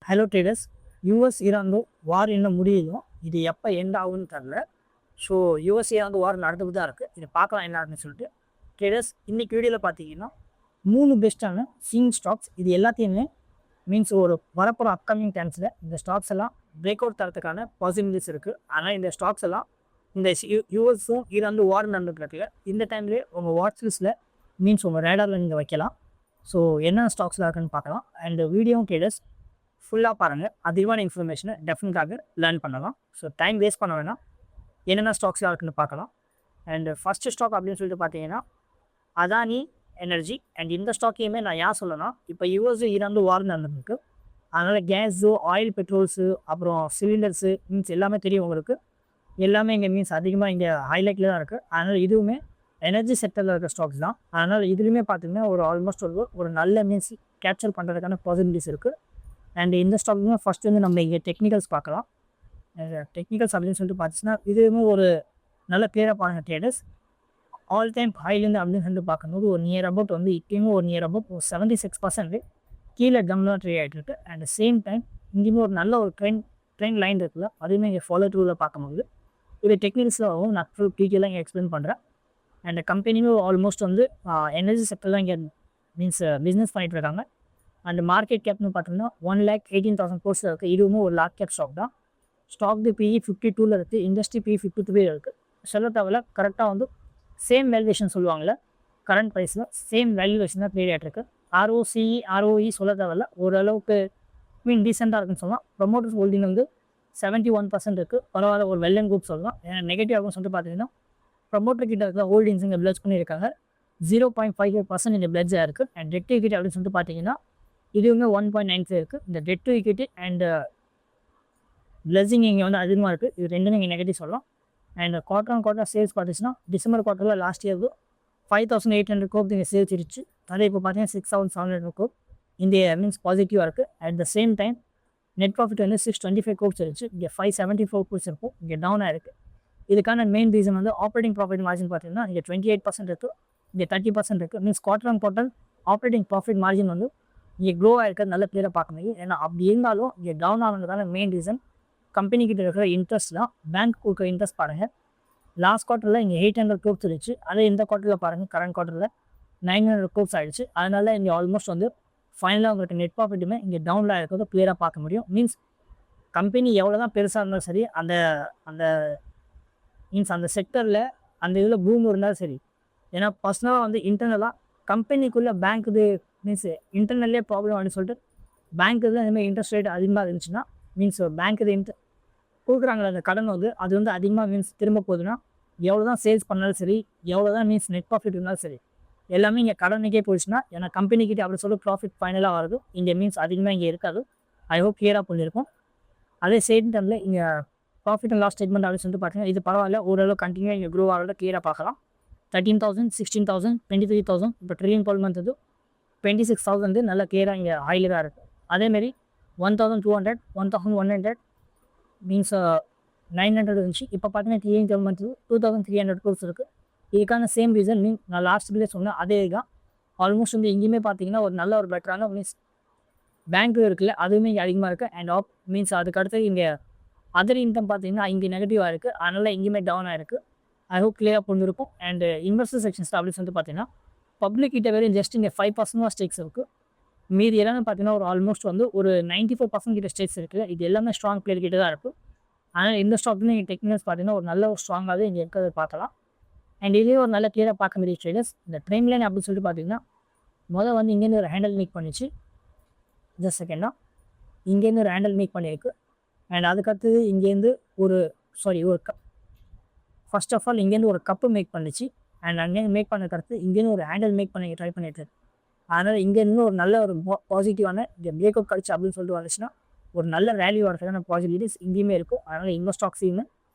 Hello traders. US Iran வார் இன்னும் முடியும். இது எப்போ எண்ட் ஆகுன்னு தெரில. ஸோ யூஎஸ் ஈரான் வார் நடந்துட்டு தான் இருக்குது. இதை பார்க்கலாம் என்ன ஆகுதுன்னு சொல்லிட்டு. ட்ரேடர்ஸ் இன்றைக்கி வீடியோவில் பார்த்தீங்கன்னா 3 பெஸ்ட்டான ஸ்டாக்ஸ். இது எல்லாத்தையுமே மீன்ஸ் ஒரு வரப்போகிற அப்கமிங் டைம்ஸில் இந்த ஸ்டாக்ஸ் எல்லாம் பிரேக் அவுட் தரத்துக்கான பாசிபிலிட்டிஸ் இருக்குது. ஆனால் இந்த ஸ்டாக்ஸ் எல்லாம் இந்த யூஎஸும் ஈரான் வார் நடந்துட்டு இந்த டைம்லேயே உங்கள் வாட்ச் லிஸ்ட்டில் மீன்ஸ் உங்கள் ரேடாரில் நீங்கள் வைக்கலாம். ஸோ என்ன ஸ்டாக்ஸில் இருக்குன்னு பார்க்கலாம். அண்ட் வீடியோவும் ட்ரேடர்ஸ் ஃபுல்லாக பாருங்கள். அதிகமான இன்ஃபர்மேஷனை டெஃபினட்டாக லேர்ன் பண்ணலாம். ஸோ டைம் வேஸ்ட் பண்ண வேணாம். என்னென்ன ஸ்டாக்ஸ்லாம் இருக்குன்னு பார்க்கலாம். அண்ட் ஃபஸ்ட்டு ஸ்டாக் அப்படின்னு சொல்லிட்டு பார்த்தீங்கன்னா அதானி எனர்ஜி. அண்ட் இந்த ஸ்டாக்கையுமே நான் ஏன் சொல்லணும்னா, இப்போ யூஎஸ் ஈரான் வார் நடந்துருக்கு. அதனால் கேஸு, ஆயில், பெட்ரோல்ஸு, அப்புறம் சிலிண்டர்ஸு மீன்ஸ் எல்லாமே தெரியும் உங்களுக்கு. எல்லாமே இங்கே மீன்ஸ் அதிகமாக இங்கே ஹைலைட்டில் தான் இருக்குது. அதனால் இதுவுமே எனர்ஜி செக்டரில் இருக்க ஸ்டாக்ஸ் தான். அதனால் இதுலேயுமே பார்த்தீங்கன்னா ஒரு ஆல்மோஸ்ட் ஒரு நல்ல மீன்ஸ் கேப்சர் பண்ணுறதுக்கான பாசிபிலிட்டிஸ் இருக்குது. அண்ட் இந்த ஸ்டாக்மே ஃபஸ்ட்டு வந்து நம்ம இங்கே டெக்னிக்கல்ஸ் பார்க்கலாம். டெக்னிக்கல்ஸ் அப்படின்னு சொல்லிட்டு பார்த்துச்சுன்னா இதுவுமே ஒரு நல்ல கிளியராக பாருங்கள் ட்ரேடர்ஸ். ஆல் டைம் ஹைலேருந்து அப்படின்னு சொல்லிட்டு பார்க்கும்போது ஒரு நியர் அபவுட் வந்து இப்போயுமே ஒரு நியர் அபவுட் 76% கீழே டம்லாம் ட்ரே ஆகிட்டு இருக்குது. அண்ட் சேம் டைம் இங்கேயுமே ஒரு நல்ல ஒரு ட்ரெண்ட் லைன் இருக்குல்ல, அதுவுமே இங்கே ஃபாலோ த்ரூவில் பார்க்கும்போது இது டெக்னிக்கல்ஸில் நான் ஃபுல் டீட்டெயிலாக இங்கே எக்ஸ்பிளைன் பண்ணுறேன். அண்ட் கம்பெனியுமே ஆல்மோஸ்ட் வந்து எனர்ஜி செக்டர் தான் இங்கே மீன்ஸ் பிஸ்னஸ் பண்ணிகிட்டு இருக்காங்க. அண்ட் மார்க்கெட் கேப்னு பார்த்தோம்னா 1,18,000 crores இருக்குது. இதுவுமே ஒரு லார்ஜ் கேப் ஸ்டாக் தான். ஸ்டாக் பிஇ 52 இருக்குது. இண்டஸ்ட்ரி பிஇ 53 இருக்குது. சொல்ல தேவையில்ல, கரெக்டாக வந்து சேம் வேல்யூவேஷன் சொல்லுவாங்கள்ல, கரண்ட் ப்ரைஸில் சேம் வேல்யூவேஷன் தான் க்ரியேட் ஆகிட்டுருக்கு. ஆர்ஓசிஇ ஆர்ஓஇ சொல்ல தேவையில்ல, ஓரளவுக்கு மீன் டீசெண்டாக இருக்குன்னு சொல்லலாம். ப்ரொமோட்டர்ஸ் ஹோல்டிங் வந்து 71% இருக்குது. பரவாயில்ல, ஒரு வெல் அண்ட் குட் சொல்லலாம். ஏன்னா நெகட்டிவ் ஆகும்னு சொல்லிட்டு பார்த்தீங்கன்னா ப்ரொமோட்டர் கிட்ட இருக்கிற ஹோல்டிங்ஸ் இங்கே பிளட்ஸ் பண்ணியிருக்காங்க. 0.55% இந்த பிளட்ஸாக இருக்குது. அண்ட் டெட் ஈக்விட்டி அப்படின்னு சொல்லிட்டு பார்த்தீங்கன்னா இதுவுமே 1.95 இருக்குது. இந்த debt to equity and pledging இங்கே வந்து அதிகமாக இருக்குது. இது ரெண்டும் நீங்கள் நெகட்டிவ் சொல்லலாம். அண்ட் குவார்டர் சேல்ஸ் பார்த்துச்சுன்னா டிசம்பர் குவார்ட்டரில் லாஸ்ட் இயருக்கு 5,800 crores இங்கே சேல்ஸ் இருந்துச்சு. அதே இப்போ பார்த்தீங்கன்னா 6,700 crores இந்த மீன்ஸ் பாசிட்டிவாக இருக்குது. At the same time net profit வந்து 625 crores இருந்துச்சு. இங்கே 574 crores இருக்கும். இங்கே டவுனாக இருக்குது. இதுக்கான மெயின் ரீசன் வந்து ஆப்ரேட்டிங் ப்ராஃபிட் மார்ஜின் பார்த்தீங்கன்னா இங்கே 28% இருக்குது. இங்கே 30% இருக்குது. Means quarter operating profit margin வந்து இங்கே க்ரோ ஆகிருக்கிறது நல்ல கிளியராக பார்க்க முடியும். ஏன்னா அப்படி இருந்தாலும் இங்கே டவுன் ஆனதுக்கான மெயின் ரீசன் கம்பெனிக்கிட்ட இருக்கிற இன்ட்ரெஸ்ட் தான். பேங்க் கொடுக்குற இன்ட்ரெஸ்ட் பாருங்கள், லாஸ்ட் குவார்ட்டரில் இங்கே 800 crores இருந்துச்சு. அதே இந்த குவார்ட்டரில் பாருங்கள், கரண்ட் குவார்ட்டரில் 900 crores ஆகிடுச்சு. அதனால் இங்கே ஆல்மோஸ்ட் வந்து ஃபைனலாக உங்களுக்கு நெட் ப்ராஃபிட்டுமே இங்கே டவுனில் இருக்கிறத கிளியராக பார்க்க முடியும். மீன்ஸ் கம்பெனி எவ்வளோ தான் பெருசாக இருந்தாலும் சரி, அந்த அந்த மீன்ஸ் அந்த செக்டரில் அந்த இதில் பூம் இருந்தாலும் சரி. ஏன்னா பர்சனலாக வந்து இன்டர்னலாக கம்பெனிக்குள்ளே பேங்க் இது மீன்ஸ் இன்டர்னல்லே ப்ராப்ளம் அப்படின்னு சொல்லிட்டு பேங்க் இதில் இந்தமாதிரி இன்ட்ரெஸ்ட் ரேட் அதிகமாக இருந்துச்சுன்னா மீன்ஸ் பேங்க் இது கொடுக்குறாங்களே அந்த கடன் வந்து அது வந்து அதிகமாக மீன்ஸ் திரும்ப போகுதுன்னா எவ்வளோ தான் சேல்ஸ் பண்ணாலும் சரி, எவ்வளோ தான் மீன்ஸ் நெட் ப்ராஃபிட் இருந்தாலும் சரி, எல்லாமே இங்கே கடனுக்கே போயிடுச்சுன்னா ஏன்னா கம்பெனிக்கிட்ட அப்படி சொல்லி ப்ராஃபிட் ஃபைனலாக வருது. இங்கே மீன்ஸ் அதிகமாக இங்கே இருக்காது. ஐ ஹோப் கிளியராக புரிஞ்சிருக்கும். அதே சேம் டைமில் இங்கே ப்ராஃபிட் அண்ட் லாஸ் ஸ்டேட்மெண்ட் அப்படின்னு சொல்லிட்டு பார்த்தீங்கன்னா இது பரவாயில்ல, ஓரளவு கண்டினியூ இங்கே க்ரோ ஆகிறத கிளியராக பார்க்கலாம். 13,000 16,000 23,000 இப்போ ட்ரில்லியன் பால் வந்தது 26,000 நல்லா கிளியராக இங்கே ஹையில் தான் இருக்குது. அதேமாரி 1,200 1,100 மீன்ஸ் 900 இருந்துச்சு. இப்போ பார்த்தீங்கன்னா ட்ரில்லியன் 2,300 crores இருக்குது. இதுக்கான சேம் ரீசன் நான் லாஸ்ட் வீடியோ சொன்னேன், அதே தான். ஆல்மோஸ்ட் வந்து எங்கேயுமே பார்த்தீங்கன்னா ஒரு நல்ல ஒரு பெட்டரான மீன்ஸ் பேங்க் இருக்குல்ல, அதுவுமே இங்கே அதிகமாக இருக்குது. அண்ட் மீன்ஸ் அதுக்கடுத்து இங்கே அதர் இன்கம் பார்த்தீங்கன்னா இங்கே நெகட்டிவாக இருக்குது. அதனால் எங்கேயுமே டவுன் ஆகிருக்கு. ஐ ஹோப் கிளியராக புரிஞ்சிருக்கும். அண்ட் இன்வெஸ்டர் செக்ஷன்ஸ் அப்படின்னு சொல்லிட்டு பார்த்தீங்கன்னா பப்ளிக் கிட்ட வேறு ஜஸ்ட் இங்கே 5% ஸ்டேக்ஸ் இருக்குது. மீதி எல்லாமே பார்த்தீங்கன்னா ஒரு ஆல்மோஸ்ட் வந்து ஒரு 94% கிட்ட ஸ்டேக்ஸ் இருக்குது. இது எல்லாமே ஸ்ட்ராங் பிளேயர் கிட்ட தான் இருக்குது. ஆனால் இந்த ஸ்டாக்லேயும் இங்கே டெக்னிக்கல்ஸ் பார்த்தீங்கன்னா ஒரு நல்ல ஒரு ஸ்ட்ராங்காகவே இங்கே இருக்கிறத பார்க்கலாம். அண்ட் இதே ஒரு நல்ல கிளியராக பார்க்க முடியும் ட்ரேடர்ஸ். இந்த ட்ரெயின் லைன் அப்படின்னு சொல்லிட்டு பார்த்தீங்கன்னா வந்து இங்கேருந்து ஒரு ஹேண்டில் மேக் பண்ணிச்சு. ஜஸ்ட் செகண்டாக இங்கேருந்து ஒரு ஹேண்டில் மேக் பண்ணியிருக்கு. அண்ட் அதுக்கடுத்தது இங்கேருந்து ஒரு ஃபர்ஸ்ட் ஆஃப் ஆல் இங்கேருந்து ஒரு கப்பு மேக் பண்ணிச்சு. அண்ட் அங்கேருந்து மேக் பண்ண கருத்து இங்கேருந்து ஒரு ஹேண்டில் மேக் பண்ணி ட்ரை பண்ணிட்டு. அதனால் இங்கேருந்து ஒரு நல்ல ஒரு பாசிட்டிவான இந்த பிரேக் அவுட் கழிச்சு அப்படின்னு சொல்லிட்டு வந்துச்சுன்னா ஒரு நல்ல வேல்யூ வரதுக்கான பாசிபிலிட்டிஸ் இங்கேயுமே இருக்கும். அதனால் இந்த ஸ்டாக்ஸையுமே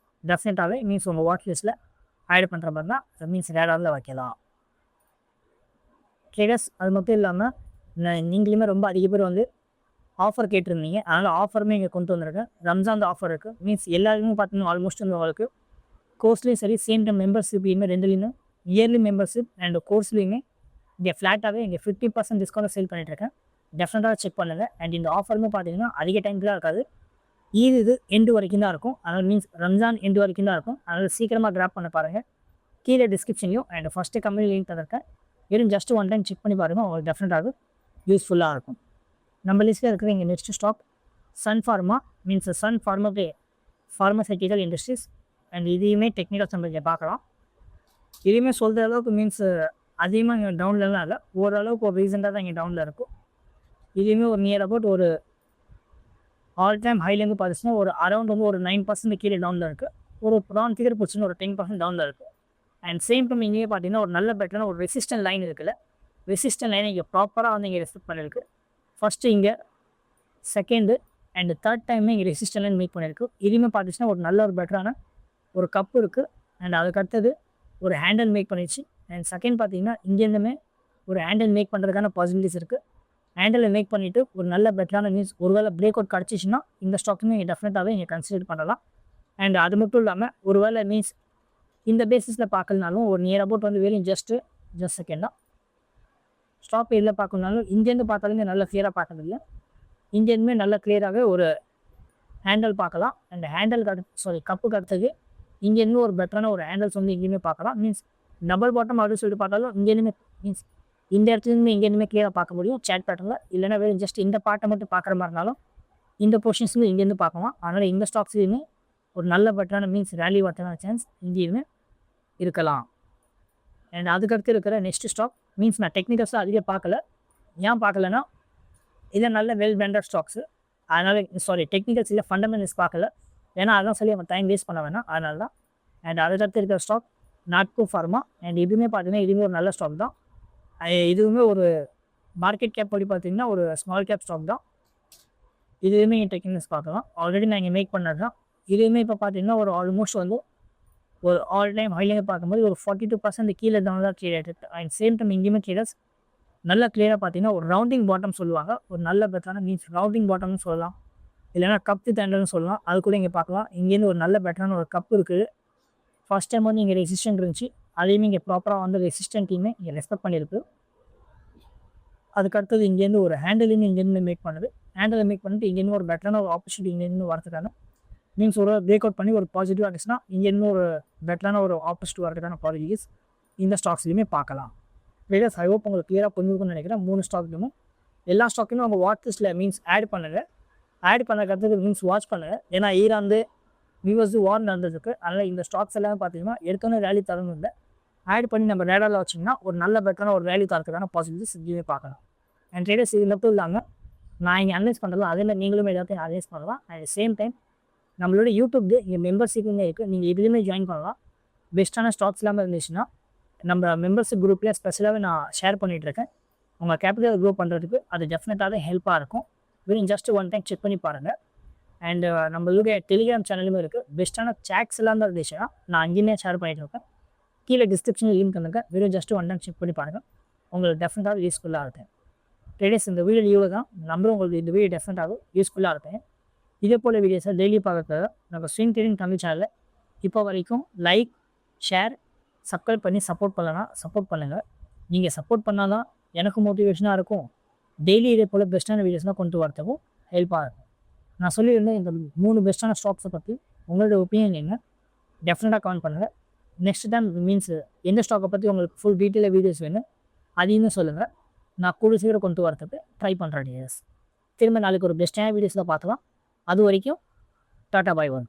டெஃபினட்டாகவே மீன்ஸ் உங்கள் வாட்ச் லிஸ்ட்டில் ஆட் பண்ணுற மாதிரி தான் மீன்ஸ் ரேடாரில் வைக்கலாம் ட்ரேடர்ஸ். அது மட்டும் இல்லாமல் நீங்களுமே ரொம்ப அதிக பேர் வந்து ஆஃபர் கேட்டிருந்தீங்க. அதனால் ஆஃபருமே இங்கே கொண்டு வந்திருக்கேன். ரம்ஜான் ஆஃபர் இருக்குது. மீன்ஸ் எல்லாருமே பார்த்தீங்கன்னா ஆல்மோஸ்ட் வந்து உங்களுக்கு கோர்ஸ்லேயும் சரி, சேம் டைம் மெம்பர்ஷிப்லையுமே ரெண்டுலேயுமே இயர்லி மெம்பர்ஷிப் அண்ட் கோர்ஸ்லேயுமே இங்கே ஃப்ளாட்டாகவே இங்கே 50% டிஸ்கவுண்ட் சேல் பண்ணிட்டுருக்கேன். டெஃபினட்டாக செக் பண்ணுங்கள். அண்ட் இந்த ஆஃபருமே பார்த்தீங்கன்னா அதிக டைம்லாம் இருக்காது. இது எண்டு வரைக்கும் தான் இருக்கும். அதனால் மீன்ஸ் ரம்ஜான் எண்டு வரைக்கும் தான் இருக்கும். அதனால் சீக்கிரமாக கிராப் பண்ண பாருங்கள். கீழே டிஸ்கிரிப்ஷன்லையும் அண்ட் ஃபஸ்ட்டு கம்பெனி லிங்க் தந்திருக்கேன். வெறும் ஜஸ்ட் ஒன் டைம் செக் பண்ணி பாருங்கள். உங்களுக்கு டெஃபினட்டாக யூஸ்ஃபுல்லாக இருக்கும். நம்ம லிஸ்ட்டில் இருக்கிற இங்கே next stock Sun Pharma, means Sun Pharmaceutical Industries. And இதையுமே டெக்னிக்கல் சம்பளத்தை பார்க்கலாம். இதுவுமே சொல்கிற அளவுக்கு மீன்ஸ் அதிகமாக இங்கே டவுன்லலாம் இல்லை, ஓரளவுக்கு ஒரு ரீசெண்டாக தான் இங்கே டவுனில் இருக்கும். இதுவுமே ஒரு நியர் அபவுட் ஒரு ஆல் டைம் ஹைலேருந்து பார்த்துச்சுன்னா ஒரு அரௌண்ட் வந்து ஒரு 9% கீழே டவுனில் இருக்குது. ஒரு ப்ரான் ஃபிகர் பிடிச்சின்னு ஒரு 10% டவுனில் இருக்குது. அண்ட் சேம் டைம் இங்கேயே பார்த்தீங்கன்னா ஒரு நல்ல பெட்டரான ஒரு ரெசிஸ்டன்ட் லைன் இருக்குல்ல, ரெசிஸ்டன்ட் லைனை இங்கே ப்ராப்பராக வந்து இங்கே ரெஸ்பெக்ட் பண்ணியிருக்கு. ஃபஸ்ட்டு இங்கே செகண்டு அண்ட் தேர்ட் டைமே இங்கே ரெசிஸ்டன்ட் லைன் மேக் பண்ணியிருக்கு. இதுவுமே பார்த்துச்சுன்னா ஒரு நல்ல ஒரு பெட்டரான ஒரு கப்பு இருக்குது. அண்ட் அதுக்கடுத்தது ஒரு ஹேண்டில் மேக் பண்ணிடுச்சு. அண்ட் செகண்ட் பார்த்தீங்கன்னா இங்கேருந்துமே ஒரு ஹேண்டில் மேக் பண்ணுறதுக்கான பாசிபிலிட்டிஸ் இருக்குது. ஹேண்டில் மேக் பண்ணிவிட்டு ஒரு நல்ல பெட்டரான மீன்ஸ் ஒரு வேளை பிரேக் அவுட் கிடச்சிச்சின்னா இந்த ஸ்டாக்குமே டெஃபினட்டாகவே இங்கே கன்சிடர் பண்ணலாம். அண்ட் அது மட்டும் இல்லாமல் ஒரு வேளை மீன்ஸ் இந்த பேசிஸில் பார்க்கலனாலும் ஒரு நியர் அபவுட் வந்து வெறும் ஜஸ்ட் செகண்ட் தான் ஸ்டாக் இதில் பார்க்கணுனாலும் இங்கேருந்து பார்த்தாலுமே நல்ல கிளியராக பார்க்கறதில்ல. இங்கேருந்துமே நல்ல கிளியராகவே ஒரு ஹேண்டில் பார்க்கலாம். அண்ட் ஹேண்டில் கப்புக்கு அடுத்தது இங்கேருந்து ஒரு பெட்டரான ஒரு ஹேண்டில்ஸ் வந்து இங்கேயுமே பார்க்கலாம். மீன்ஸ் டபுள் பாட்டம் அப்படின்னு சொல்லிட்டு பார்த்தாலும் இங்கேருந்துமே மீன்ஸ் இந்த இடத்துலேருந்து இங்கேருந்துமே கிளியராக பார்க்க முடியும் சேட் பேட்டர்னில். இல்லைனா வெறும் ஜஸ்ட் இந்த பாட்டை மட்டும் பார்க்குற மாதிரி இருந்தாலும் இந்த பொசிஷன்ஸும் இங்கேருந்து பார்க்கலாம். அதனால் இந்த ஸ்டாக்ஸ்லையுமே ஒரு நல்ல பெட்டரான மீன்ஸ் ரேலி வரதுக்கான சான்ஸ் இங்கேயுமே இருக்கலாம். அண்ட் அதுக்கடுத்து இருக்கிற நெக்ஸ்ட் ஸ்டாக் மீன்ஸ் நான் டெக்னிக்கல்ஸாக அதிலே பார்க்கல. ஏன் பார்க்கலன்னா இதை நல்ல வெல் பிராண்டட் ஸ்டாக்ஸு, அதனால் டெக்னிக்கல்ஸ் இல்லை ஃபண்டமெண்டல்ஸ் பார்க்கல. ஏன்னா அதான் சொல்லி நம்ம டைம் வேஸ்ட் பண்ண வேணாம், அதனால தான். அண்ட் அதுக்கடுத்து இருக்கிற ஸ்டாக் நாட்கோ ஃபார்மா. அண்ட் இதுவுமே பார்த்தீங்கன்னா இதுவுமே ஒரு நல்ல ஸ்டாக் தான். இதுவுமே ஒரு மார்க்கெட் கேப் படி பார்த்தீங்கன்னா ஒரு ஸ்மால் கேப் ஸ்டாக் தான். இதுவுமே டெக்னிக்கல்ஸ் பார்க்கலாம். ஆல்ரெடி நான் இங்கே மேக் பண்ணது தான். இதுவுமே இப்போ பார்த்தீங்கன்னா ஒரு ஆல்மோஸ்ட் வந்து ஒரு ஆல் டைம் ஹைலேருந்து பார்க்கும்போது ஒரு 42% கீழே தான் கிளியர் ஆகிட்டு. அண்ட் சேம் டைம் இங்கேயுமே கிளியர்ஸ் நல்லா கிளியராக பார்த்தீங்கன்னா ஒரு ரவுண்டிங் பாட்டம் சொல்லுவாங்க. ஒரு நல்ல பெட்டரான மீன்ஸ் ரவுண்டிங் பாட்டம்னு சொல்லலாம், இல்லைனா கப்பு தேண்டர்னு சொல்லலாம். அது கூட இங்கே பார்க்கலாம். இங்கேருந்து ஒரு நல்ல பெட்டரான ஒரு கப்பு இருக்குது. ஃபஸ்ட் டைம் வந்து இங்கே ரெசிஸ்டன்ட் இருந்துச்சு, அதையுமே இங்கே ப்ராப்பராக வந்து ரெசிஸ்டன்ட்டையுமே இங்கே ரெஸ்பெக்ட் பண்ணியிருக்கு. அதுக்கடுத்தது இங்கேருந்து ஒரு ஹேண்டிலுமே இங்கேருந்து மேக் பண்ணுது. ஹேண்டில் மேக் பண்ணிட்டு இங்கேருந்து ஒரு பெட்டரான ஒரு ஆப்பர்ச்சுனிட்டி இங்கேருந்து வரதுக்கான மீன்ஸ் ஒரு பிரேக் அவுட் பண்ணி ஒரு பாசிட்டிவாக இருந்துச்சுன்னா இங்கேருந்து ஒரு பெட்டரான ஒரு ஆப்பர்ச்சுனிட்டி வரதுக்கான பாசிட்டிவ்ஸ் இந்த ஸ்டாக்ஸ்லையுமே பார்க்கலாம். வேறு ஐ ஹோப் உங்களுக்கு கிளியராக புரிஞ்சுக்கணும்னு நினைக்கிறேன். 3 ஸ்டாக்லையும் எல்லா ஸ்டாக்குமே அவங்க வாட்ச் லிஸ்ட்டில் மீன்ஸ் ஆட் பண்ணுங்கள். ஆட் பண்ணதுக்கு மீன்ஸ் வாட்ச் பண்ணுங்கள். ஏன்னா ஈரான் யூஎஸ் வார் நடந்ததுக்கு அதனால் இந்த ஸ்டாக்ஸ் எல்லாமே பார்த்தீங்கன்னா எடுத்தோன்னே ரேலி தரணும் இல்லை, ஆட் பண்ணி நம்ம ரேடாரில் வச்சிங்கன்னா ஒரு நல்ல பெட்டரான ஒரு ரேலி தரதுக்கான பாசிபிலிட்டிஸ் இதுவே பார்க்கலாம். அண்ட் ட்ரேடர்ஸ் இது மட்டும் இல்லாமல் நான் இங்கே அனலைஸ் பண்ணுறதும் அதே மாதிரி நீங்களும் எல்லாத்தையும் அனலைஸ் பண்ணலாம். அட் சேம் டைம் நம்மளோட யூடியூப் இங்கே மெம்பர்ஷிப்புங்க இருக்குது, நீங்கள் இதுலேயுமே ஜாயின் பண்ணலாம். பெஸ்ட்டான ஸ்டாக்ஸ் இல்லாமல் இருந்துச்சுன்னா நம்ம மெம்பர்ஷிப் குரூப்லேயே ஸ்பெஷலாகவே நான் ஷேர் பண்ணிகிட்ருக்கேன். உங்கள் கேபிட்டல் க்ரோ பண்ணுறதுக்கு அது டெஃபினட்டாகவே ஹெல்ப்பாக இருக்கும். வெறும் ஜஸ்ட் ஒன் டைம் செக் பண்ணி பாருங்கள். அண்ட் நம்மளுடைய டெலிகிராம் சேனலுமே இருக்குது. பெஸ்ட்டான சாக்ஸ் எல்லாம் தான் இருந்துச்சுன்னா நான் அங்கேயுமே ஷேர் பண்ணிகிட்டு இருக்கேன். கீழே டிஸ்கிரிப்ஷனில் லிங்க் பண்ணுங்கள். வெறும் ஜஸ்ட் ஒன் டைம் செக் பண்ணி பாருங்கள், உங்களுக்கு டெஃபினட்டாக யூஸ்ஃபுல்லாக இருக்கும். ட்ரேடர்ஸ் இந்த வீடியோ லீவு தான், நம்பரும் உங்களுக்கு இந்த வீடியோ டெஃபினட்டாக யூஸ்ஃபுல்லாக இருக்கும். இதே போல் வீடியோஸை டெய்லி பார்க்கறதுக்காக நம்ம ஸ்விங் ட்ரேடிங் தமிழ் சேனலில் இப்போ வரைக்கும் லைக், ஷேர், சப்ஸ்கிரைப் பண்ணி சப்போர்ட் பண்ணலாம். சப்போர்ட் பண்ணுங்கள். நீங்கள் சப்போர்ட் பண்ணால் தான் எனக்கு மோட்டிவேஷனாக இருக்கும். டெய்லி இதே போல் பெஸ்ட்டான வீடியோஸ்லாம் கொண்டு வரதுக்கும் ஹெல்ப்பாக இருக்கும். நான் சொல்லியிருந்தேன் இந்த 3 பெஸ்ட்டான ஸ்டாக்ஸை பற்றி உங்களோட ஒப்பீனியன் என்ன, டெஃபினட்டாக கமெண்ட் பண்ணுங்கள். நெக்ஸ்ட் டைம் மீன்ஸ் எந்த ஸ்டாக்கை பற்றி உங்களுக்கு ஃபுல் டீட்டெயிலாக வீடியோஸ் வேணும் அதையும் சொல்லுங்கள். நான் கூட சீக்கிரம் கொண்டு வரதுக்கு ட்ரை பண்ணுறேன். திரும்ப நாளைக்கு ஒரு பெஸ்ட்டான வீடியோஸில் பார்த்துக்கலாம். அது வரைக்கும் டாட்டா பை ஒன்.